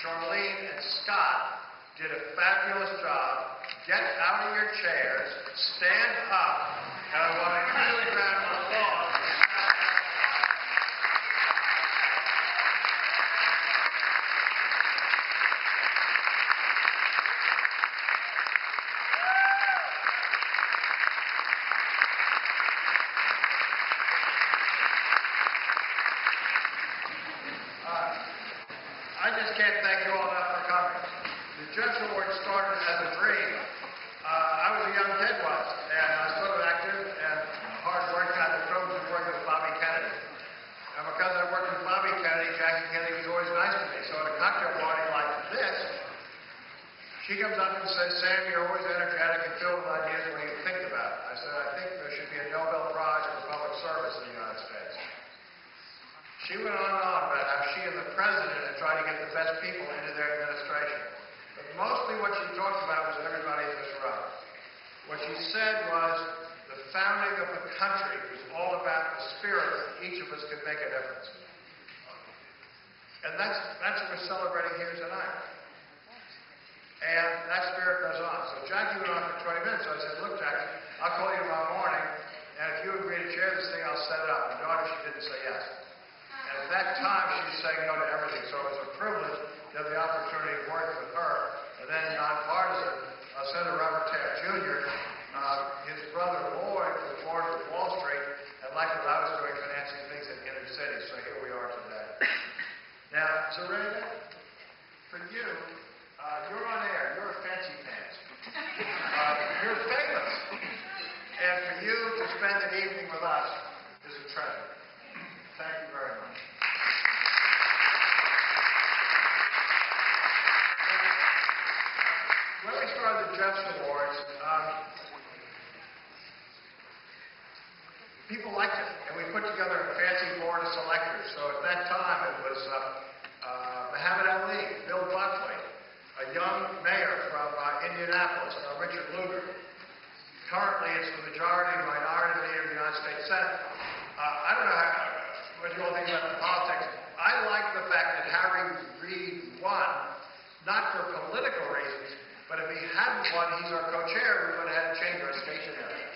Charlene, and Scott did a fabulous job. Get out of your chairs, stand up, and I want a huge round of applause. I just can't thank you all enough for coming. The Jefferson Awards started as a dream. I was a young kid once, and I was sort of active and hard working on the programs and working with Bobby Kennedy. And because I worked with Bobby Kennedy, Jackie Kennedy was always nice to me. So at a cocktail party like this, she comes up and says, "Sam, you're always energetic and filled with ideas. What do you think about it?" I said, "I think there should be a Nobel Prize for public service in the United States." She went on and on about how she and the president had tried to get the best people into their administration. But mostly what she talked about was everybody in this room. What she said was the founding of the country was all about the spirit that each of us could make a difference. And that's what we're celebrating here tonight. And that spirit goes on. So Jackie went on for 20 minutes. So I said, "Look, Jackie, I'll call you tomorrow morning, and if you agree to chair this thing, I'll set it up." My daughter, she didn't say yes. And at that time, she was saying no to everything. So it was a privilege to have the opportunity to work with her. And then nonpartisan, Senator Robert Taft Jr., his brother Lloyd was born with Wall Street, and liked what I was doing, financing things in inner cities. So here we are today. Now, Zoraida, for you, you're on air. You're a fancy pants. You're famous. And for you to spend an evening with us is a treasure. Thank you very much. When we started the Jefferson Awards, people liked it, and we put together a fancy board of selectors. So at that time, it was Muhammad Ali, Bill Buckley, a young mayor from Indianapolis, Richard Lugar. Currently, it's the minority leader of the United States Senate. I don't know what you all think about the politics. I like the fact that Harry Reid won, not for political reasons, but if he hadn't won, he's our co-chair, we would have had to change our station area.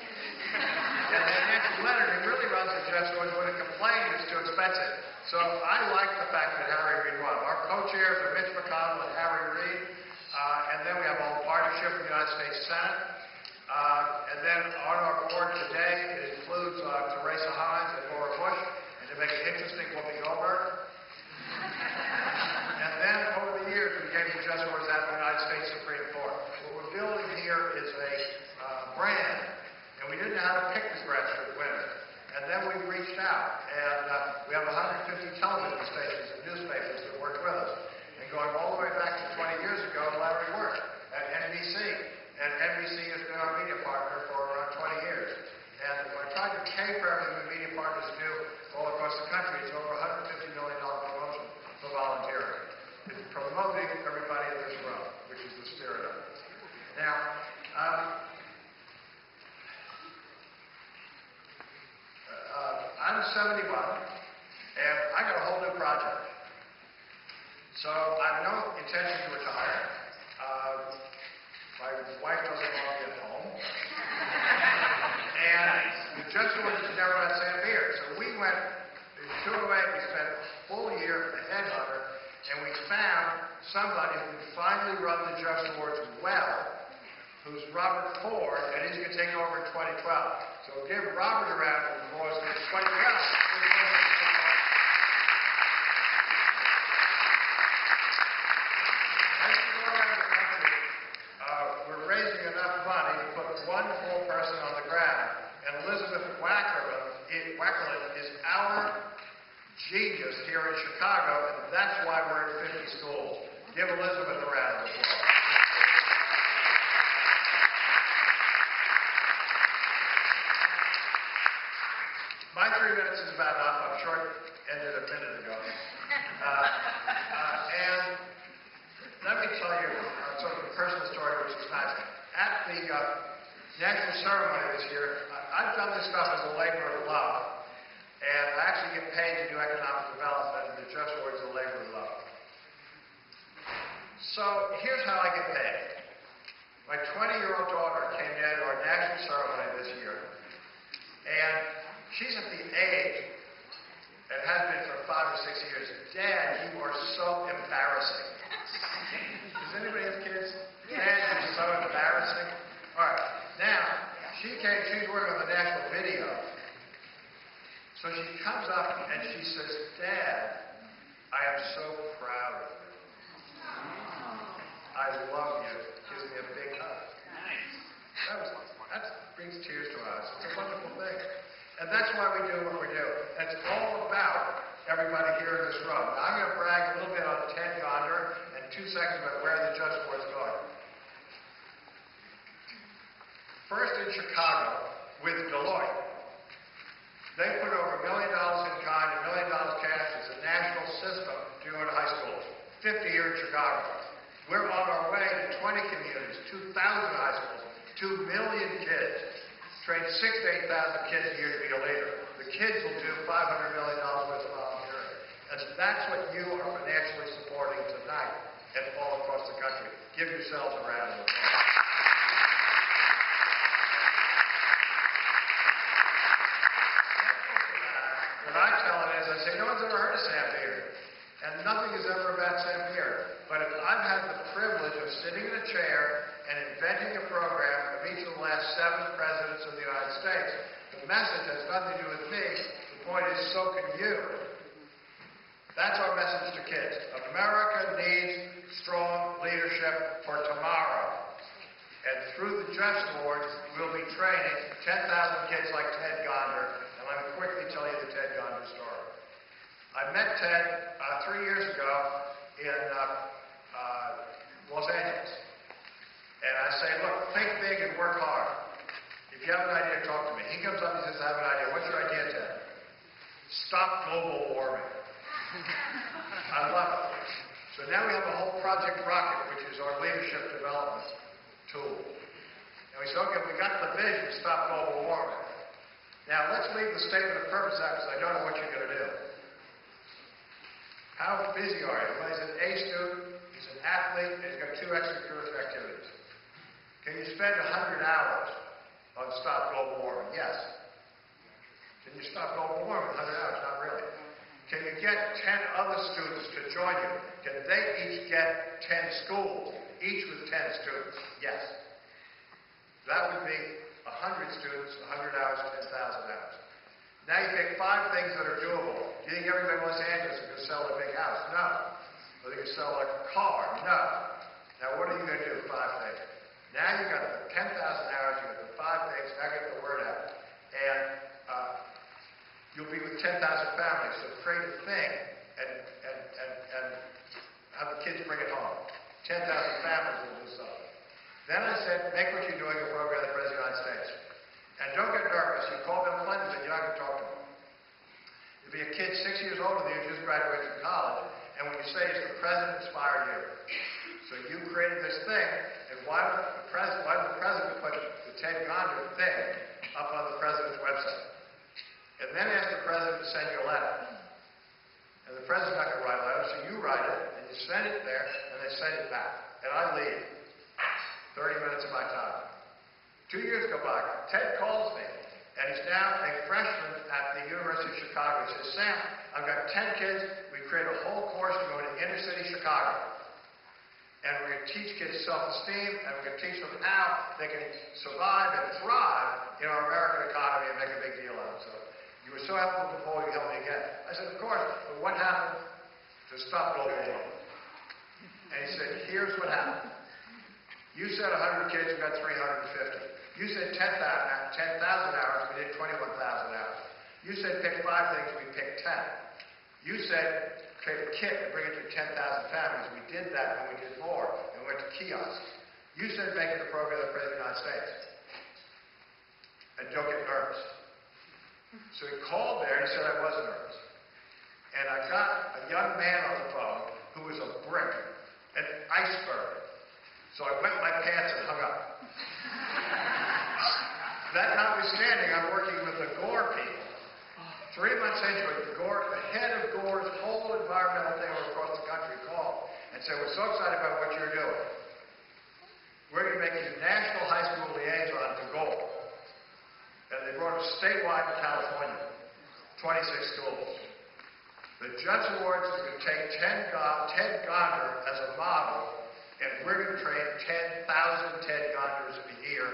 And then Nancy Leonard, who really runs the Jefferson Awards, would have complained it's too expensive. So I like the fact that Harry Reid won. Our co-chairs are Mitch McConnell and Harry Reid, and then we have a whole partnership with the United States Senate. And then on our board today, it includes Teresa Hines and Laura Bush, and to make it interesting, Whoopi Goldberg. And then over the years, we gave the Jefferson Awards out of the United States Supreme Court. What we're building here is a brand, and we didn't know how to pick the grassroots winner. And then we reached out, and we have 150 television stations and newspapers that work with us. And going all the way back to 20 years ago, Larry worked at NBC. And NBC has been our media partner for 20 years. And I tried to pay for everything the media partners do all across the country. It's over $150 million promotion for volunteering. It's promoting everybody in this room, which is the spirit of it. Now, I'm 71, and I got a whole new project. So I have no intention to retire. My wife doesn't want me at home. And the Jefferson Awards has never met St. Beer. So we went, in 208, we spent a full year at the headhunter, and we found somebody who could finally run the Jefferson Awards well, who's Robert Ford, and he's going to take over in 2012. So give Robert a round of applause for 2012. One full person on the ground, and Elizabeth Wackerlin is our genius here in Chicago, and that's why we're in 50 schools. Give Elizabeth a round of applause. My 3 minutes is about up. I'm sure it ended a minute ago. And let me tell you sort of a personal story, which is nice. At the national ceremony this year, I've done this stuff as a labor of love, and I actually get paid to do economic development, and the Jefferson Awards is a labor of love. So here's how I get paid. My 20-year-old daughter came in to our national ceremony this year, and she's at the age, and has been for 5 or 6 years, Dad, you are so embarrassing. Does anybody have kids? Dad, you're so embarrassing. All right, now, she's working on the national video. So she comes up and she says, Dad, I am so proud of you. I love you. Gives me a big hug. That brings tears to our eyes. It's a wonderful thing. And that's why we do what we do. And it's all about everybody here in this room. Now, I'm going to brag a little bit on Ted Gonder and 2 seconds about where the Just Awards is going. First in Chicago with Deloitte. They put over $1 million in kind and $1 million cash as a national system to go to high schools. 50 here in Chicago. We're on our way to 20 communities, 2,000 high schools, 2 million kids. Train 6,000 to 8,000 kids a year to be a leader. The kids will do $500 million worth of volunteering. And that's what you are financially supporting tonight and all across the country. Give yourselves a round of applause. What I tell it is, I say, no one's ever heard of Sam Beard. And nothing is ever about Sam Beard. But if I've had the privilege of sitting in a chair and inventing a program of each of the last 7 presidents of the United States, the message has nothing to do with me. The point is, so can you. That's our message to kids. America needs strong leadership for tomorrow. And through the Just Awards, we'll be training 10,000 kids like Ted Gonder. And let me quickly tell you the Ted Gonder story. I met Ted 3 years ago in Los Angeles. And I say, look, think big and work hard. If you have an idea, talk to me. He comes up and says, I have an idea. What's your idea, Ted? Stop global warming. I love it. So now we have a whole Project Rocket, which is our leadership development tool. And we said, okay, we got the vision, stop global warming. Now let's leave the statement of purpose out because I don't know what you're going to do. How busy are you? Well, he's an A student, he's an athlete, and he's got 2 extracurricular activities. Can you spend 100 hours on stop global warming? Yes. Can you stop global warming in 100 hours? Not really. Can you get 10 other students to join you? Can they each get 10 schools, each with 10 students? Yes. That would be 100 students, 100 hours, 10,000 hours. Now you pick 5 things that are doable. Do you think everybody in Los Angeles is going to sell a big house? No. Are they going to sell a car? No. Now what are you going to do? 5 things. Now you've got the 10,000 hours, you've got the 5 things, now get the word out. And you'll be with 10,000 families, so create a thing and have the kids bring it home. 10,000 families will do something. Then I said, make what you're doing a program of the President of the United States. And don't get nervous. You call Bill Clinton and you're not going to talk to him. You'll be a kid 6 years older than you, just graduated from college, and when you say, is the President inspired you? So you created this thing, and why did the President put the Ted Gonder thing up on the President's website? And then ask the President to send you a letter. And the President's not going to write a letter, so you write it, and you send it there, and they send it back. And I leave. 30 minutes of my time. 2 years go by. Ted calls me, and he's now a freshman at the University of Chicago. He says, Sam, I've got 10 kids. We create a whole course to go to inner city Chicago. And we're going to teach kids self-esteem, and we're going to teach them how they can survive and thrive in our American economy and make a big deal out of it. So you were so helpful before, you helped me again. I said, of course, but what happened to stop global warming? And he said, here's what happened. You said 100 kids, we got 350. You said 10,000 hours, we did 21,000 hours. You said pick 5 things, we picked 10. You said create a kit and bring it to 10,000 families. We did that and we did more, and we went to kiosks. You said make it a program of the President of the United States. And don't get nervous. So he called there and he said I was nervous. And I got a young man on the phone who was a brick, an iceberg. So I wet my pants and hung up. That notwithstanding, I'm working with the Gore people. 3 months into it, the head of Gore's whole environmental thing across the country called and said, we're so excited about what you're doing. We're going to make you national high school liaison to gold. And they brought us statewide in California, 26 schools. The Jefferson Awards is going to take Ted Gonder as a model, and we're going to train 10,000 Ted Gonders a year,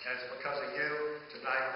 and it's because of you tonight.